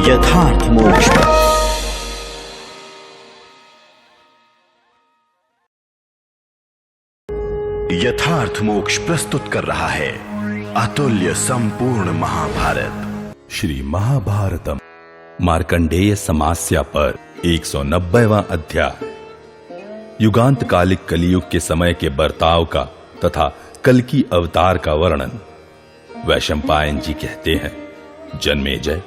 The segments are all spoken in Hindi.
यथार्थ मोक्ष। यथार्थ मोक्ष प्रस्तुत कर रहा है अतुल्य संपूर्ण महाभारत। श्री महाभारतम मार्कंडेय समास्या पर 190वां अध्याय। युगांतकालिक कलियुग के समय के बर्ताव का तथा कल्कि अवतार का वर्णन। वैशंपायन जी कहते हैं, जन्मेजय,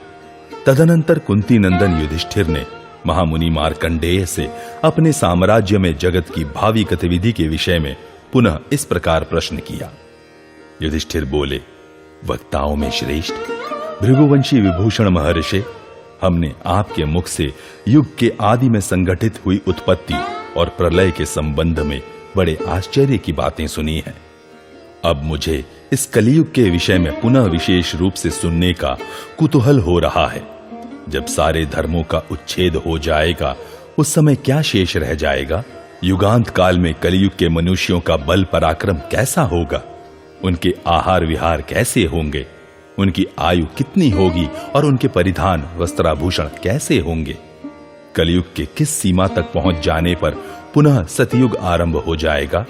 तदनंतर कुंती नंदन युधिष्ठिर ने महामुनि मार्कंडेय से अपने साम्राज्य में जगत की भावी गतिविधि के विषय में पुनः इस प्रकार प्रश्न किया। युधिष्ठिर बोले, वक्ताओं में श्रेष्ठ भृगुवंशी विभूषण महर्षि, हमने आपके मुख से युग के आदि में संगठित हुई उत्पत्ति और प्रलय के संबंध में बड़े आश्चर्य की बातें सुनी हैं। अब मुझे इस कलियुग के विषय में पुनः विशेष रूप से सुनने का कुतूहल हो रहा है। जब सारे धर्मों का उच्छेद हो जाएगा, उस समय क्या शेष रह जाएगा? युगांत काल में कलियुग के मनुष्यों का बल पराक्रम कैसा होगा? उनके आहार विहार कैसे होंगे? उनकी आयु कितनी होगी और उनके परिधान वस्त्राभूषण कैसे होंगे? कलियुग के किस सीमा तक पहुंच जाने पर पुनः सतयुग आरंभ हो जाएगा?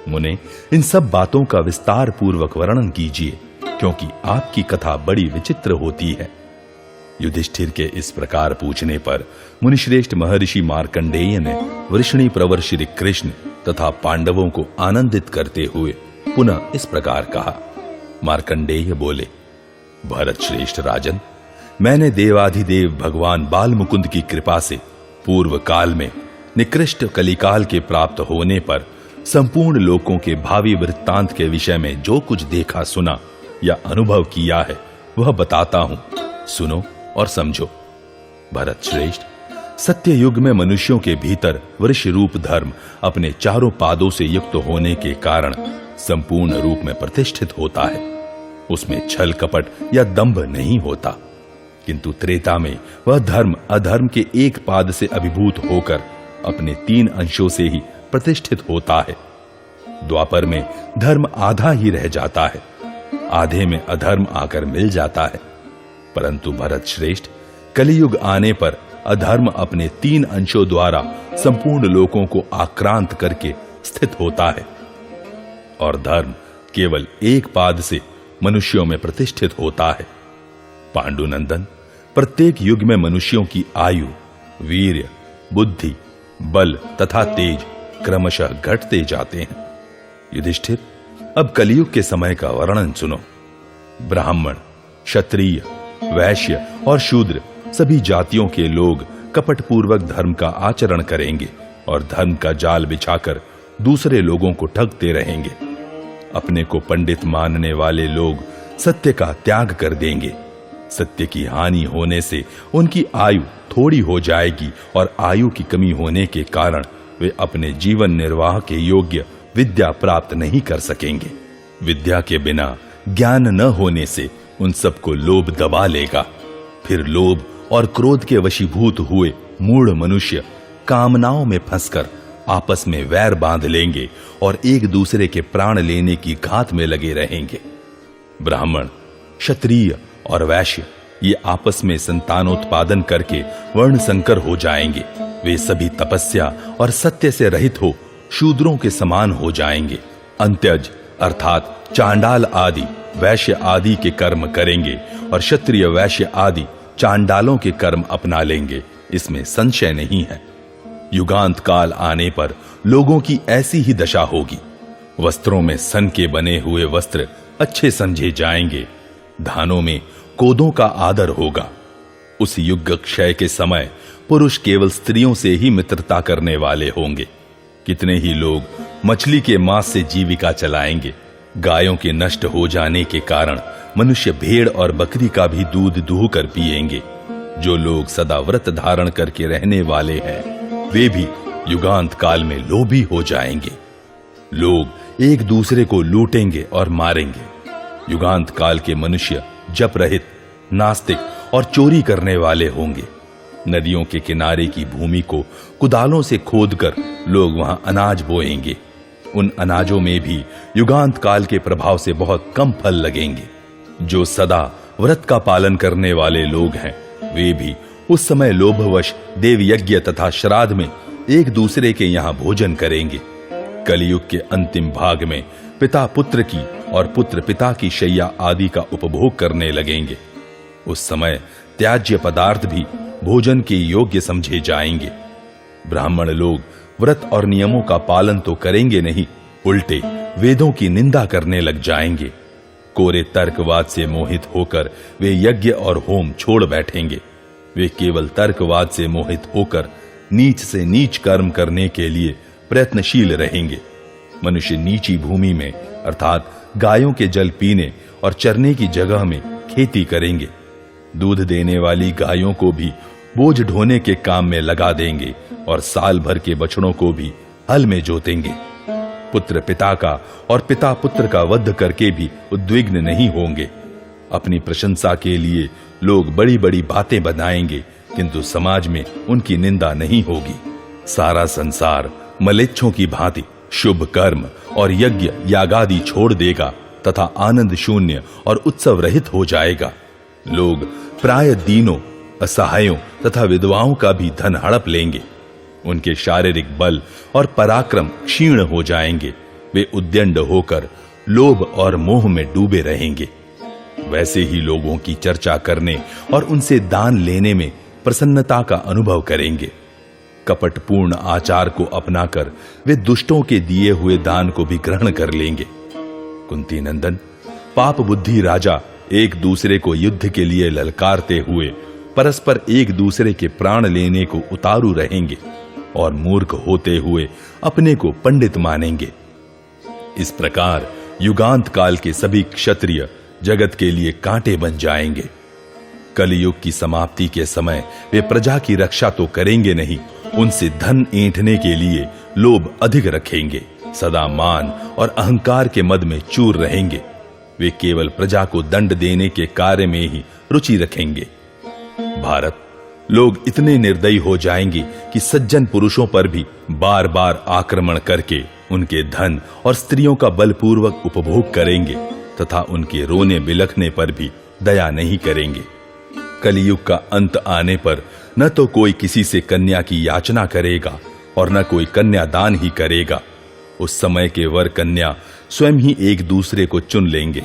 मुने, इन सब बातों का विस्तार पूर्वक वर्णन कीजिए, क्योंकि आपकी कथा बड़ी विचित्र होती है। युधिष्ठिर के इस प्रकार पूछने पर मुनिश्रेष्ठ महर्षि मार्कंडेय ने वृषणी प्रवर श्री कृष्ण तथा पांडवों को आनंदित करते हुए पुनः इस प्रकार कहा। मार्कंडेय बोले, भरत श्रेष्ठ राजन, मैंने देवाधिदेव भगवान बाल मुकुंद की कृपा से पूर्व काल में निकृष्ट कलिकाल के प्राप्त होने पर संपूर्ण लोकों के भावी वृत्तांत के विषय में जो कुछ देखा, सुना या अनुभव किया है वह बताता हूं, सुनो और समझो। भरत श्रेष्ठ, सत्य युग में मनुष्यों के भीतर वृष रूप धर्म अपने चारों पादों से युक्त होने के कारण संपूर्ण रूप में प्रतिष्ठित होता है। उसमें छल कपट या दंभ नहीं होता, किंतु त्रेता में वह धर्म अधर्म के एक पाद से अभिभूत होकर अपने 3 अंशों से ही प्रतिष्ठित होता है। द्वापर में धर्म आधा ही रह जाता है, आधे में अधर्म आकर मिल जाता है। परंतु भरत श्रेष्ठ, कलियुग आने पर अधर्म अपने 3 अंशों द्वारा संपूर्ण लोकों को आक्रांत करके स्थित होता है और धर्म केवल एक पाद से मनुष्यों में प्रतिष्ठित होता है। पांडुनंदन, प्रत्येक युग में मनुष्यों की आयु, वीर्य, बुद्धि, बल तथा तेज क्रमशः घटते जाते हैं। युधिष्ठिर, अब कलियुग के समय का वर्णन सुनो। ब्राह्मण, क्षत्रिय, वैश्य और शूद्र सभी जातियों के लोग कपटपूर्वक धर्म का आचरण करेंगे और धर्म का जाल बिछाकर दूसरे लोगों को ठगते रहेंगे। अपने को पंडित मानने वाले लोग सत्य का त्याग कर देंगे। सत्य की हानि होने से उनकी आयु थोड़ी हो जाएगी और आयु की कमी होने के कारण वे अपने जीवन निर्वाह के योग्य विद्या प्राप्त नहीं कर सकेंगे। विद्या के बिना ज्ञान न होने से उन सबको लोभ दबा लेगा। फिर लोभ और क्रोध के वशीभूत हुए मूढ़ मनुष्य कामनाओं में फंसकर आपस में वैर बांध लेंगे और एक दूसरे के प्राण लेने की घात में लगे रहेंगे। ब्राह्मण, क्षत्रिय और वैश्य ये आपस में संतानोत्पादन करके वर्ण संकर हो जाएंगे। वे सभी तपस्या और सत्य से रहित हो शूद्रों के समान हो जाएंगे। अंत्यज अर्थात चांडाल आदि वैश्य आदि के कर्म करेंगे और क्षत्रिय वैश्य आदि चांडालों के कर्म अपना लेंगे, इसमें संशय नहीं है। युगांत काल आने पर लोगों की ऐसी ही दशा होगी। वस्त्रों में सन के बने हुए वस्त्र अच्छे समझे जाएंगे। धानों में कोदों का आदर होगा। उस युग क्षय के समय पुरुष केवल स्त्रियों से ही मित्रता करने वाले होंगे। कितने ही लोग मछली के मांस से जीविका चलाएंगे। गायों के नष्ट हो जाने के कारण मनुष्य भेड़ और बकरी का भी दूध दूह कर पिएंगे। जो लोग सदा व्रत धारण करके रहने वाले हैं, वे भी युगांत काल में लोभी हो जाएंगे। लोग एक दूसरे को लूटेंगे और मारेंगे। युगांत काल के मनुष्य जप रहित, नास्तिक और चोरी करने वाले होंगे। नदियों के किनारे की भूमि को कुदालों से खोदकर लोग वहां अनाज बोएंगे। उन अनाजों में भी युगांत काल के प्रभाव से बहुत कम फल लगेंगे। जो सदा व्रत का पालन करने वाले लोग हैं, वे भी उस समय लोभवश देव यज्ञ तथा श्राद्ध में एक दूसरे के यहां भोजन करेंगे। कलियुग के अंतिम भाग में पिता पुत्र की और पुत्र पिता की शैया आदि का उपभोग करने लगेंगे। उस समय त्याज्य पदार्थ भी भोजन के योग्य समझे जाएंगे। ब्राह्मण लोग व्रत और नियमों का पालन तो करेंगे नहीं, उल्टे वेदों की निंदा करने लग जाएंगे। कोरे तर्कवाद से मोहित होकर वे यज्ञ और होम छोड़ बैठेंगे। वे केवल तर्कवाद से मोहित होकर नीच से नीच कर्म करने के लिए प्रयत्नशील रहेंगे। मनुष्य नीची भूमि में अर्थात गायों के जल पीने और चरने की जगह में खेती करेंगे। दूध देने वाली गायों को भी बोझ ढोने के काम में लगा देंगे और साल भर के बछड़ों को भी हल में जोतेंगे। पुत्र पिता का और पिता पुत्र का वध करके भी उद्विग्न नहीं होंगे। अपनी प्रशंसा के लिए लोग बड़ी बड़ी बातें बनाएंगे, किंतु समाज में उनकी निंदा नहीं होगी। सारा संसार मलेच्छों की भांति शुभ कर्म और यज्ञ यागादि छोड़ देगा तथा आनंद शून्य और उत्सव रहित हो जाएगा। लोग प्राय दीनों, असहायों तथा विधवाओं का भी धन हड़प लेंगे। उनके शारीरिक बल और पराक्रम क्षीण हो जाएंगे। वे उद्यंड होकर लोभ और मोह में डूबे रहेंगे। वैसे ही लोगों की चर्चा करने और उनसे दान लेने में प्रसन्नता का अनुभव करेंगे। कपटपूर्ण आचार को अपनाकर वे दुष्टों के दिए हुए दान को भी ग्रहण कर लेंगे। कुंती नंदन, पाप बुद्धि राजा एक दूसरे को युद्ध के लिए ललकारते हुए परस्पर एक दूसरे के प्राण लेने को उतारू रहेंगे और मूर्ख होते हुए अपने को पंडित मानेंगे। इस प्रकार युगांत काल के सभी क्षत्रिय जगत के लिए कांटे बन जाएंगे। कलियुग की समाप्ति के समय वे प्रजा की रक्षा तो करेंगे नहीं, उनसे धन ऐंठने के लिए लोभ अधिक रखेंगे। सदा मान और अहंकार के मद में चूर रहेंगे। वे केवल प्रजा को दंड देने के कार्य में ही रुचि रखेंगे। भारत, लोग इतने निर्दयी हो जाएंगे कि सज्जन पुरुषों पर भी बार बार आक्रमण करके उनके धन और स्त्रियों का बलपूर्वक उपभोग करेंगे तथा उनके रोने बिलखने पर भी दया नहीं करेंगे। कलियुग का अंत आने पर न तो कोई किसी से कन्या की याचना करेगा और न कोई कन्यादान ही करेगा। उस समय के वर कन्या स्वयं ही एक दूसरे को चुन लेंगे।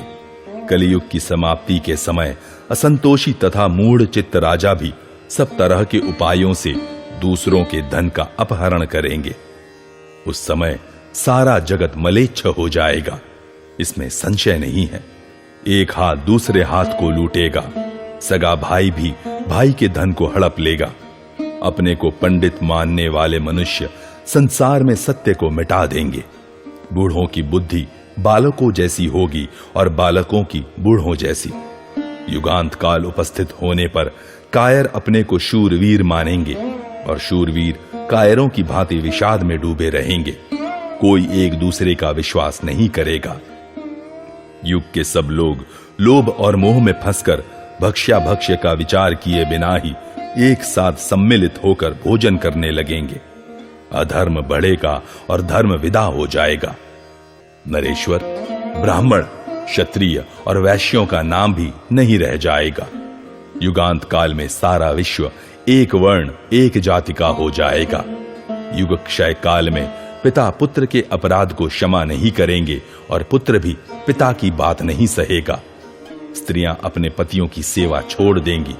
कलियुग की समाप्ति के समय असंतोषी तथा मूढ़ चित्त राजा भी सब तरह के उपायों से दूसरों के धन का अपहरण करेंगे। उस समय सारा जगत मलेच्छ हो जाएगा, इसमें संशय नहीं है। एक हाथ दूसरे हाथ को लूटेगा। सगा भाई भी भाई के धन को हड़प लेगा। अपने को पंडित मानने वाले मनुष्य संसार में सत्य को मिटा देंगे। बूढ़ों की बुद्धि बालकों जैसी होगी और बालकों की बूढ़ों जैसी। युगांत काल उपस्थित होने पर कायर अपने को शूरवीर मानेंगे और शूरवीर कायरों की भांति विषाद में डूबे रहेंगे। कोई एक दूसरे का विश्वास नहीं करेगा। युग के सब लोग लोभ और मोह में फंसकर भक्ष्य का विचार किए बिना ही एक साथ सम्मिलित होकर भोजन करने लगेंगे। अधर्म बढ़ेगा और धर्म विदा हो जाएगा। नरेश्वर, ब्राह्मण, क्षत्रिय और वैश्यों का नाम भी नहीं रह जाएगा। युगांत काल में सारा विश्व एक वर्ण एक जाति का हो जाएगा। युग क्षय काल में पिता पुत्र के अपराध को क्षमा नहीं करेंगे और पुत्र भी पिता की बात नहीं सहेगा। स्त्रियां अपने पतियों की सेवा छोड़ देंगी।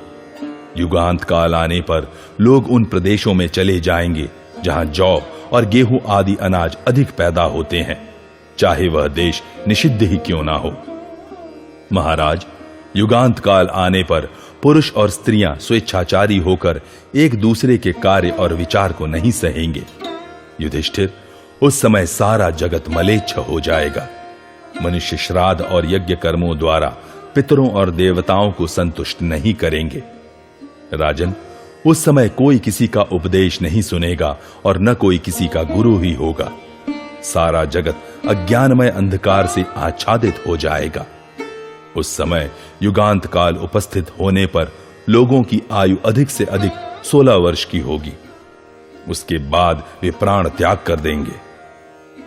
युगांत काल आने पर लोग उन प्रदेशों में चले जाएंगे जहां जौ और गेहूं आदि अनाज अधिक पैदा होते हैं, चाहे वह देश निषिद्ध ही क्यों ना हो। महाराज, युगांत काल आने पर पुरुष और स्त्रियां स्वेच्छाचारी होकर एक दूसरे के कार्य और विचार को नहीं सहेंगे। युधिष्ठिर, उस समय सारा जगत मलेच्छ हो जाएगा। मनुष्य श्राद्ध और यज्ञ कर्मों द्वारा पितरों और देवताओं को संतुष्ट नहीं करेंगे। राजन, उस समय कोई किसी का उपदेश नहीं सुनेगा और न कोई किसी का गुरु ही होगा। सारा जगत अज्ञानमय अंधकार से आच्छादित हो जाएगा। उस समय युगांत काल उपस्थित होने पर लोगों की आयु अधिक से अधिक 16 वर्ष की होगी। उसके बाद वे प्राण त्याग कर देंगे।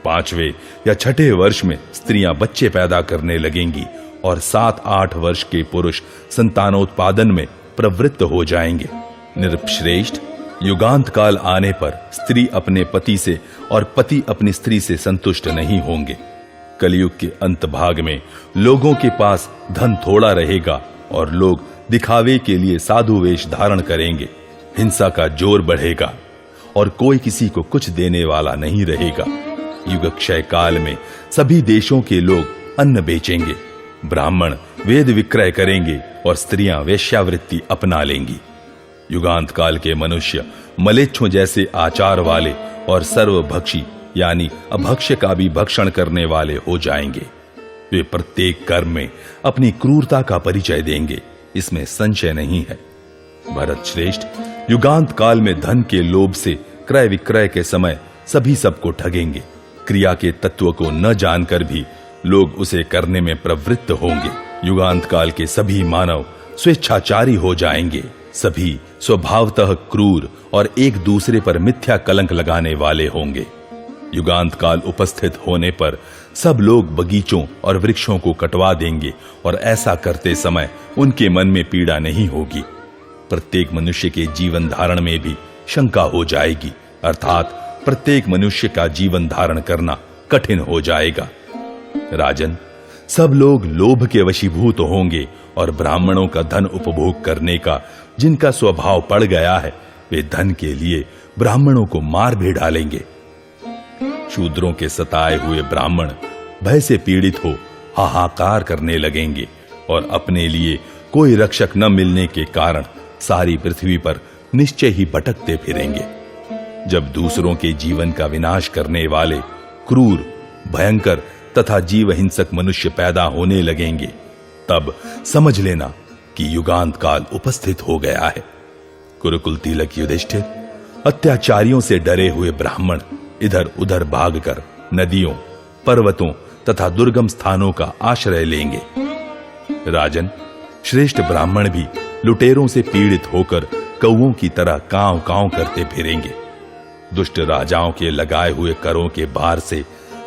5वें या 6ठे वर्ष में स्त्रियां बच्चे पैदा करने लगेंगी और 7-8 वर्ष के पुरुष संतानोत्पादन में प्रवृत्त हो जाएंगे। नृपश्रेष्ठ, युगांत काल आने पर स्त्री अपने पति से और पति अपनी स्त्री से संतुष्ट नहीं होंगे। कलयुग के अंत भाग में लोगों के पास धन थोड़ा रहेगा और लोग दिखावे के लिए साधु वेश धारण करेंगे। हिंसा का जोर बढ़ेगा और कोई किसी को कुछ देने वाला नहीं रहेगा। युगक्षय काल में सभी देशों के लोग अन्न बेचेंगे, ब्राह्मण वेद विक्रय करेंगे और स्त्रियां वेश्यावृत्ति अपना लेंगी। युगांत काल के मनुष्य मलेच्छों जैसे आचार वाले और सर्वभक्षी यानी अभक्ष्य का भी भक्षण करने वाले हो जाएंगे। वे प्रत्येक कर्म में अपनी क्रूरता का परिचय देंगे, इसमें संशय नहीं है। भरत श्रेष्ठ, युगांत काल में धन के लोभ से क्रय विक्रय के समय सभी सबको ठगेंगे। क्रिया के तत्व को न जानकर भी लोग उसे करने में प्रवृत्त होंगे। युगांत काल के सभी मानव स्वेच्छाचारी हो जाएंगे। सभी स्वभावतः क्रूर और एक दूसरे पर मिथ्या कलंक लगाने वाले होंगे। युगांत काल उपस्थित होने पर सब लोग बगीचों और वृक्षों को कटवा देंगे और ऐसा करते समय उनके मन में पीड़ा नहीं होगी। प्रत्येक मनुष्य के जीवन धारण में भी शंका हो जाएगी, अर्थात प्रत्येक मनुष्य का जीवन धारण करना कठिन हो जाएगा। राजन, सब लोग लोभ के वशीभूत होंगे और ब्राह्मणों का धन उपभोग करने का जिनका स्वभाव पड़ गया है, वे धन के लिए ब्राह्मणों को मार भी डालेंगे। शूद्रों के सताए हुए ब्राह्मण भय से पीड़ित हो हाहाकार करने लगेंगे और अपने लिए कोई रक्षक न मिलने के कारण सारी पृथ्वी पर निश्चय ही भटकते फिरेंगे। जब दूसरों के जीवन का विनाश करने वाले क्रूर, भयंकर तथा जीव हिंसक मनुष्य पैदा होने लगेंगे, तब समझ लेना कि युगांत काल उपस्थित हो गया है। कुरुकुल तिलक युधिष्ठिर, अत्याचारियों से डरे हुए ब्राह्मण इधर उधर भागकर नदियों, पर्वतों तथा दुर्गम स्थानों का आश्रय लेंगे। राजन, श्रेष्ठ ब्राह्मण भी लुटेरों से पीड़ित होकर कौओं की तरह कांव कांव करते फिरेंगे। दुष्ट राजाओं के लगाए हुए करों के भार से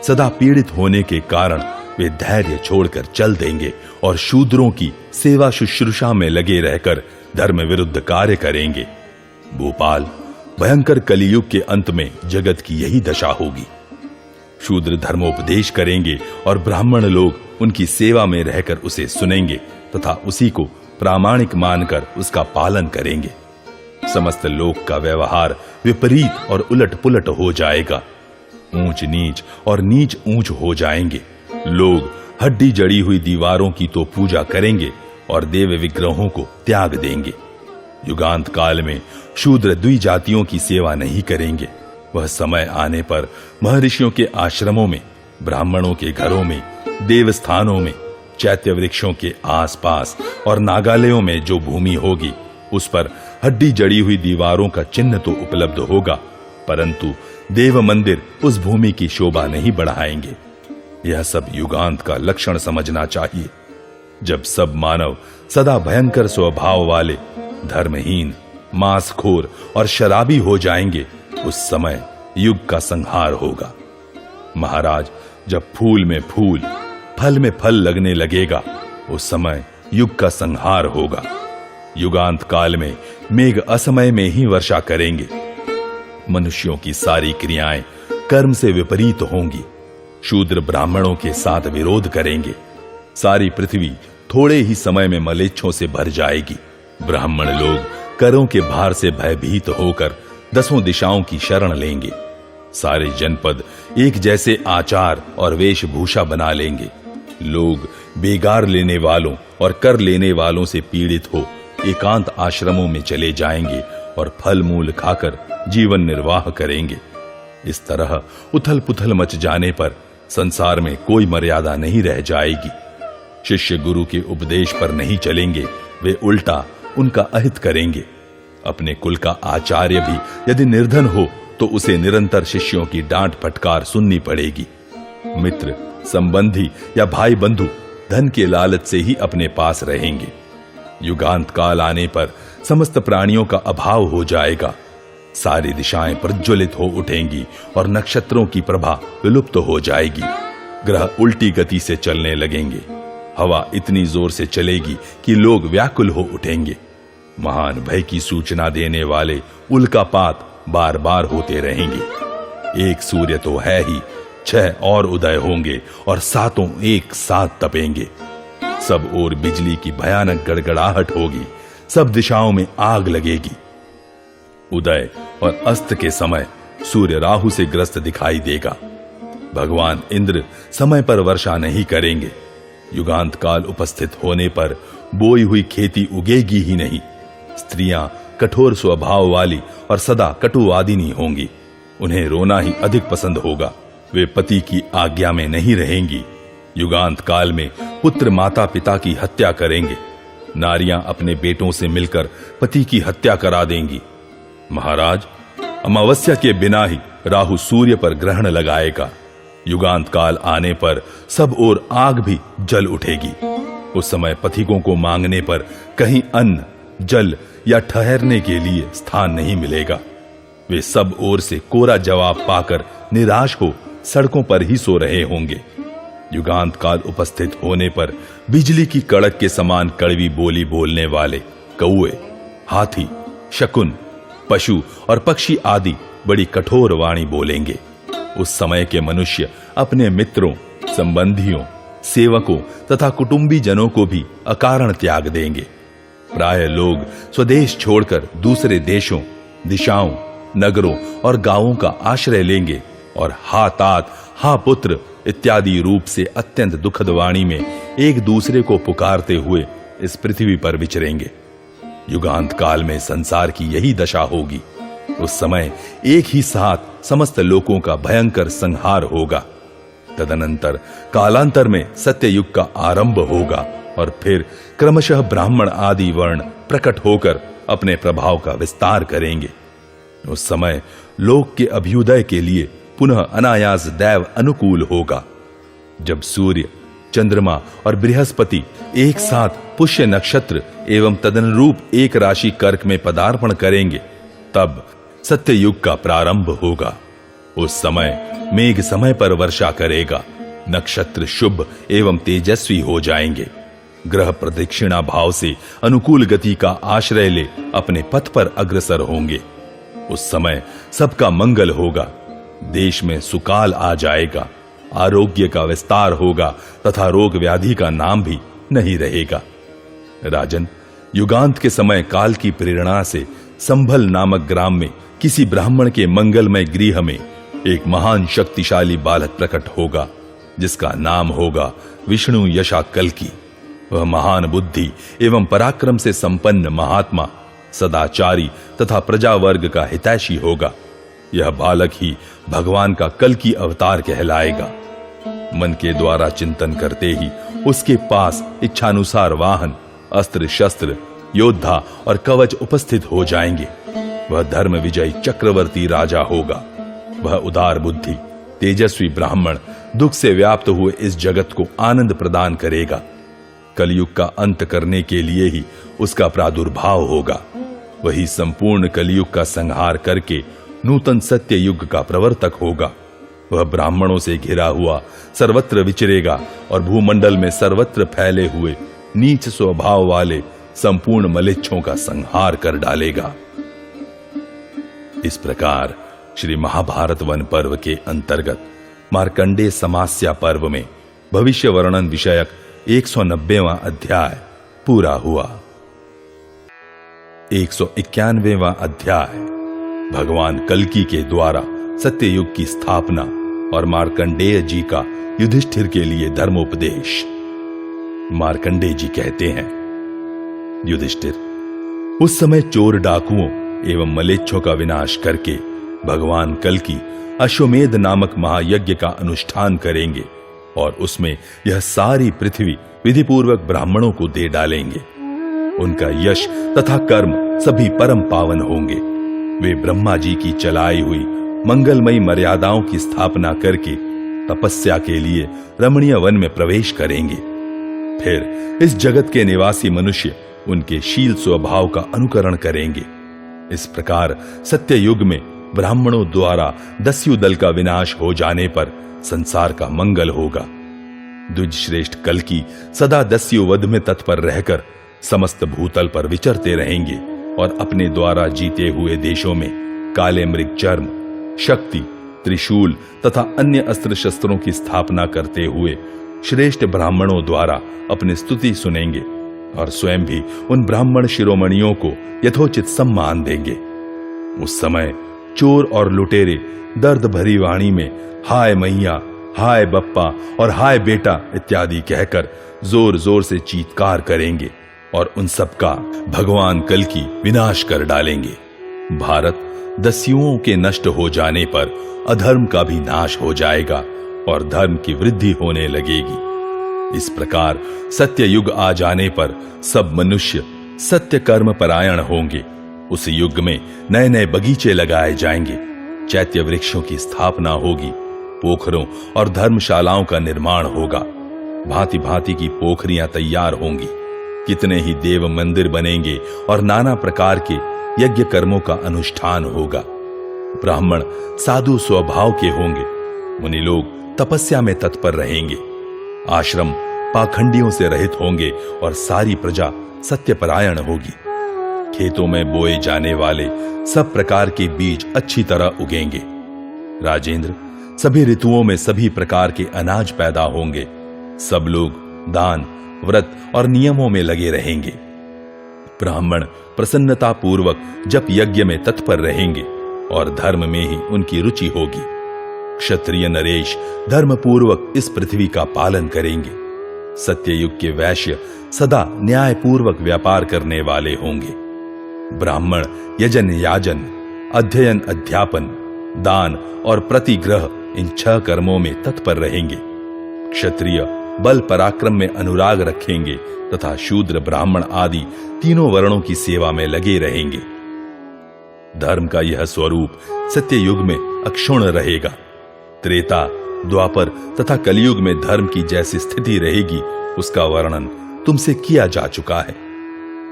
सदा पीड़ित होने के कारण वे धैर्य छोड़कर चल देंगे और शूद्रों की सेवा शुश्रूषा में लगे रहकर धर्म विरुद्ध कार्य करेंगे। भोपाल, भयंकर कलियुग के अंत में जगत की यही दशा होगी। शूद्र धर्मोपदेश करेंगे और ब्राह्मण लोग उनकी सेवा में रहकर उसे सुनेंगे तथा उसी को प्रामाणिक मानकर उसका पालन करेंगे। समस्त लोक का व्यवहार विपरीत और उलट पुलट हो जाएगा। ऊंच नीच और नीच ऊंच हो जाएंगे। लोग हड्डी जड़ी हुई दीवारों की तो पूजा करेंगे और देव विग्रहों को त्याग देंगे। युगांत काल में शूद्र द्विजातियों की सेवा नहीं करेंगे। वह समय आने पर महर्षियों के आश्रमों में, ब्राह्मणों के घरों में, देवस्थानों में, चैत्य वृक्षों के आसपास और नागालयों में जो भूमि होगी उस पर हड्डी जड़ी हुई दीवारों का चिन्ह तो उपलब्ध होगा, परंतु देव मंदिर उस भूमि की शोभा नहीं बढ़ाएंगे। यह सब युगांत का लक्षण समझना चाहिए। जब सब मानव सदा भयंकर स्वभाव वाले, धर्महीन, मांसखोर और शराबी हो जाएंगे, उस समय युग का संहार होगा। महाराज, जब फूल में फूल, फल में फल लगने लगेगा, उस समय युग का संहार होगा। युगांत काल में मेघ असमय में ही वर्षा करेंगे। मनुष्यों की सारी क्रियाएं कर्म से विपरीत होंगी। शूद्र ब्राह्मणों के साथ विरोध करेंगे। सारी पृथ्वी थोड़े ही समय में मलेच्छों से भर जाएगी। ब्राह्मण लोग करों के भार से भयभीत होकर दसों दिशाओं की शरण लेंगे। सारे जनपद एक जैसे आचार और वेशभूषा बना लेंगे। लोग बेगार लेने वालों और कर लेने वालों से पीड़ित हो एकांत आश्रमों में चले जाएंगे और फल मूल खाकर जीवन निर्वाह करेंगे। इस तरह उथल पुथल मच जाने पर संसार में कोई मर्यादा नहीं रह जाएगी। शिष्य गुरु के उपदेश पर नहीं चलेंगे, वे उल्टा उनका अहित करेंगे। अपने कुल का आचार्य भी यदि निर्धन हो तो उसे निरंतर शिष्यों की डांट फटकार सुननी पड़ेगी। मित्र, संबंधी या भाई बंधु धन के लालच से ही अपने पास रहेंगे। युगांत काल आने पर समस्त प्राणियों का अभाव हो जाएगा। सारी दिशाएं प्रज्वलित हो उठेंगी और नक्षत्रों की प्रभा विलुप्त हो जाएगी। ग्रह उल्टी गति से चलने लगेंगे। हवा इतनी जोर से चलेगी कि लोग व्याकुल हो उठेंगे। महान भय की सूचना देने वाले उल्कापात बार बार होते रहेंगे। एक सूर्य तो है ही, 6 और उदय होंगे और 7 एक साथ तपेंगे। सब ओर बिजली की भयानक गड़गड़ाहट होगी, सब दिशाओं में आग लगेगी। उदय और अस्त के समय सूर्य राहु से ग्रस्त दिखाई देगा। भगवान इंद्र समय पर वर्षा नहीं करेंगे। युगांत काल उपस्थित होने पर बोई हुई खेती उगेगी ही नहीं। स्त्रियां कठोर स्वभाव वाली और सदा कटुवादिनी होंगी। उन्हें रोना ही अधिक पसंद होगा। वे पति की आज्ञा में नहीं रहेंगी। युगांत काल में पुत्र माता पिता की हत्या करेंगे। नारियां अपने बेटों से मिलकर पति की हत्या करा देंगी। महाराज, अमावस्या के बिना ही राहु सूर्य पर ग्रहण लगाएगा। युगांत काल आने पर सब ओर आग भी जल उठेगी। उस समय पथिकों को मांगने पर कहीं अन्न, जल या ठहरने के लिए स्थान नहीं मिलेगा। वे सब ओर से कोरा जवाब पाकर निराश हो सड़कों पर ही सो रहे होंगे। युगांत काल उपस्थित होने पर बिजली की कड़क के समान कड़वी बोली बोलने वाले कौए, हाथी, शकुन, पशु और पक्षी आदि बड़ी कठोर वाणी बोलेंगे। उस समय के मनुष्य अपने मित्रों, संबंधियों, सेवकों तथा कुटुंबी जनों को भी अकारण त्याग देंगे। प्राय लोग स्वदेश छोड़कर दूसरे देशों, दिशाओं, नगरों और गांवों का आश्रय लेंगे और हा तात, हा पुत्र इत्यादि रूप से अत्यंत दुखद वाणी में एक दूसरे को पुकारते हुए इस पृथ्वी पर विचरेंगे। युगांत काल में संसार की यही दशा होगी। उस समय एक ही साथ समस्त लोकों का भयंकर संहार होगा। तदनंतर कालांतर में सत्ययुग का आरंभ होगा और फिर क्रमशः ब्राह्मण आदि वर्ण प्रकट होकर अपने प्रभाव का विस्तार करेंगे। उस समय लोक के अभ्युदय के लिए पुनः अनायास दैव अनुकूल होगा। जब सूर्य, चंद्रमा और बृहस्पति एक साथ पुष्य नक्षत्र एवं तदनुरूप एक राशि कर्क में पदार्पण करेंगे, तब सत्ययुग का प्रारंभ होगा। उस समय मेघ समय पर वर्षा करेगा। नक्षत्र शुभ एवं तेजस्वी हो जाएंगे। ग्रह प्रदक्षिणा भाव से अनुकूल गति का आश्रय ले अपने पथ पर अग्रसर होंगे। उस समय सबका मंगल होगा। देश में सुकाल आ जाएगा। आरोग्य का विस्तार होगा तथा रोग व्याधि का नाम भी नहीं रहेगा। राजन, युगांत के समय काल की प्रेरणा से संभल नामक ग्राम में किसी ब्राह्मण के मंगलमय गृह में एक महान शक्तिशाली बालक प्रकट होगा, जिसका नाम होगा विष्णु यशा कल्की। वह महान बुद्धि एवं पराक्रम से संपन्न महात्मा, सदाचारी तथा प्रजा वर्ग का हितैषी होगा। यह बालक ही भगवान का कल्की अवतार कहलाएगा। मन के द्वारा चिंतन करते ही उसके पास इच्छानुसार वाहन, अस्त्र शस्त्र, योद्धा और कवच उपस्थित हो जाएंगे। वह धर्म विजयी चक्रवर्ती राजा होगा। वह उदार बुद्धि, तेजस्वी ब्राह्मण दुख से व्याप्त हुए इस जगत को आनंद प्रदान करेगा। कलयुग का अंत करने के लिए ही उसका प्रादुर्भाव होगा। वही संपूर्ण कलयुग का संहार करके नूतन सत्य युग का प्रवर्तक होगा। वह ब्राह्मणों से घिरा हुआ सर्वत्र विचरेगा और भूमंडल में सर्वत्र फैले हुए नीच स्वभाव वाले संपूर्ण मलेच्छों का संहार कर डालेगा। इस प्रकार श्री महाभारत वन पर्व के अंतर्गत मार्कंडेय समास्या पर्व में भविष्य वर्णन विषयक 190वां अध्याय पूरा हुआ। 191वां अध्याय भगवान कल्की के द्वारा सत्ययुग की स्थापना और मार्कंडेय जी का युधिष्ठिर के लिए धर्मोपदेश। मार्कंडेय जी कहते हैं, युधिष्ठिर, उस समय चोर डाकुओं एवं मलेच्छों का विनाश करके भगवान कल्की अश्वमेध नामक महायज्ञ का अनुष्ठान करेंगे और उसमें यह सारी पृथ्वी विधिपूर्वक ब्राह्मणों को दे डालेंगे। उनका यश तथा कर्म सभी परम पावन होंगे। वे ब्रह्मा जी की चलाई हुई मंगलमयी मर्यादाओं की स्थापना करके तपस्या के लिए रमणीय वन में प्रवेश करेंगे। फिर इस जगत के निवासी मनुष्य उनके शील स्वभाव का अनुकरण करेंगे। इस प्रकार सत्य युग में ब्राह्मणों द्वारा दस्यु दल का विनाश हो जाने पर संसार का मंगल होगा। द्विज श्रेष्ठ कल्की सदा दस्यु वध में तत्पर रहकर समस्त भूतल पर विचरते रहेंगे और अपने द्वारा जीते हुए देशों में काले मृग चर्म, शक्ति, त्रिशूल तथा अन्य अस्त्र शस्त्रों की स्थापना करते हुए श्रेष्ठ ब्राह्मणों द्वारा अपनी स्तुति सुनेंगे और स्वयं भी उन ब्राह्मण शिरोमणियों को यथोचित सम्मान देंगे। उस समय चोर और लुटेरे दर्द भरी वाणी में हाय मैया, हाय बप्पा और हाय बेटा इत्यादि कहकर जोर जोर से चीत्कार करेंगे और उन सबका भगवान कल की विनाश कर डालेंगे। भारत दस्युओं के नष्ट हो जाने पर अधर्म का भी नाश हो जाएगा और धर्म की वृद्धि होने लगेगी। इस प्रकार सत्य युग आ जाने पर सब मनुष्य सत्य कर्म परायण होंगे। उस युग में नए नए बगीचे लगाए जाएंगे, चैत्य वृक्षों की स्थापना होगी, पोखरों और धर्मशालाओं का निर्माण होगा, भांति भांति की पोखरियां तैयार होंगी, कितने ही देव मंदिर बनेंगे और नाना प्रकार के यज्ञ कर्मों का अनुष्ठान होगा। ब्राह्मण साधु स्वभाव के होंगे, मुनि लोग तपस्या में तत्पर रहेंगे, आश्रम पाखंडियों से रहित होंगे और सारी प्रजा सत्यपरायण होगी। खेतों में बोए जाने वाले सब प्रकार के बीज अच्छी तरह उगेंगे। राजेंद्र, सभी ऋतुओं में सभी प्रकार के अनाज पैदा होंगे। सब लोग दान, व्रत और नियमों में लगे रहेंगे। ब्राह्मण प्रसन्नता पूर्वक जप यज्ञ में तत्पर रहेंगे और धर्म में ही उनकी रुचि होगी। क्षत्रिय नरेश धर्म पूर्वक इस पृथ्वी का पालन करेंगे। सत्ययुग के वैश्य सदा न्याय पूर्वक व्यापार करने वाले होंगे। ब्राह्मण यजन याजन, अध्ययन अध्यापन, दान और प्रतिग्रह इन 6 कर्मों में तत्पर रहेंगे। क्षत्रिय बल पराक्रम में अनुराग रखेंगे तथा शूद्र ब्राह्मण आदि तीनों वर्णों की सेवा में लगे रहेंगे। धर्म का यह स्वरूप सत्य युग में अक्षुण्ण रहेगा। त्रेता, द्वापर तथा कलयुग में धर्म की जैसी स्थिति रहेगी उसका वर्णन तुमसे किया जा चुका है।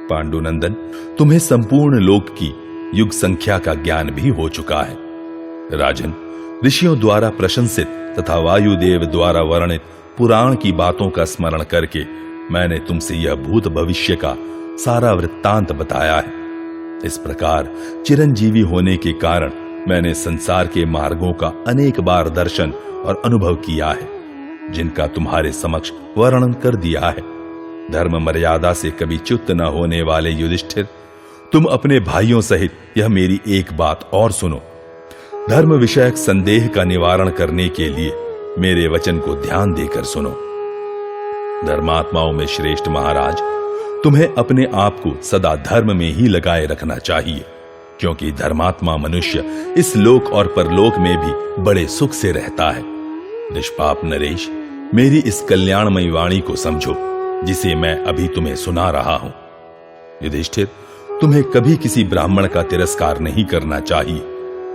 पांडुनंदन, तुम्हें संपूर्ण लोक की युग संख्या का ज्ञान भी हो चुका है। राजन, ऋषियों द्वारा प्रशंसित तथा वायुदेव द्वारा वर्णित पुराण की बातों का स्मरण करके मैंने तुमसे यह भूत भविष्य का सारा वृत्तांत बताया है। इस प्रकार चिरंजीवी होने के कारण मैंने संसार के मार्गों का अनेक बार दर्शन और अनुभव किया है, जिनका तुम्हारे समक्ष वर्णन कर दिया है। धर्म मर्यादा से कभी च्युत न होने वाले युधिष्ठिर, तुम अपने भाइयों सहित यह मेरी एक बात और सुनो। धर्म विषयक संदेह का निवारण करने के लिए मेरे वचन को ध्यान देकर सुनो। धर्मात्माओं में श्रेष्ठ महाराज, तुम्हें अपने आप को सदा धर्म में ही लगाए रखना चाहिए, क्योंकि धर्मात्मा मनुष्य इस लोक और परलोक में भी बड़े सुख से रहता है। निष्पाप नरेश, मेरी इस कल्याणमयी वाणी को समझो जिसे मैं अभी तुम्हें सुना रहा हूं। युधिष्ठिर, तुम्हें कभी किसी ब्राह्मण का तिरस्कार नहीं करना चाहिए,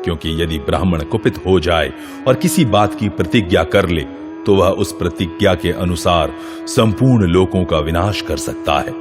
क्योंकि यदि ब्राह्मण कुपित हो जाए और किसी बात की प्रतिज्ञा कर ले तो वह उस प्रतिज्ञा के अनुसार संपूर्ण लोकों का विनाश कर सकता है।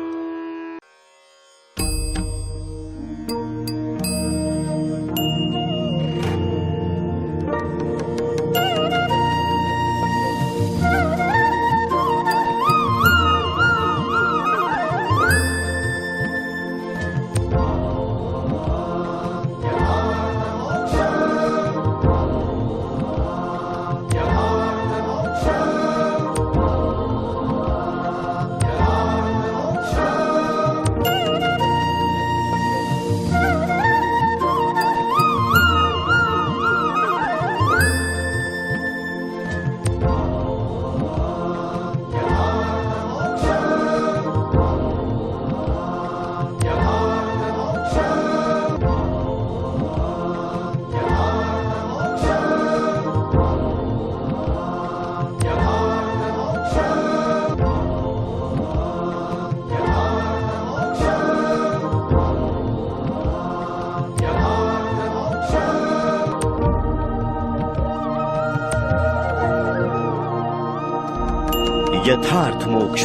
यथार्थ मोक्ष।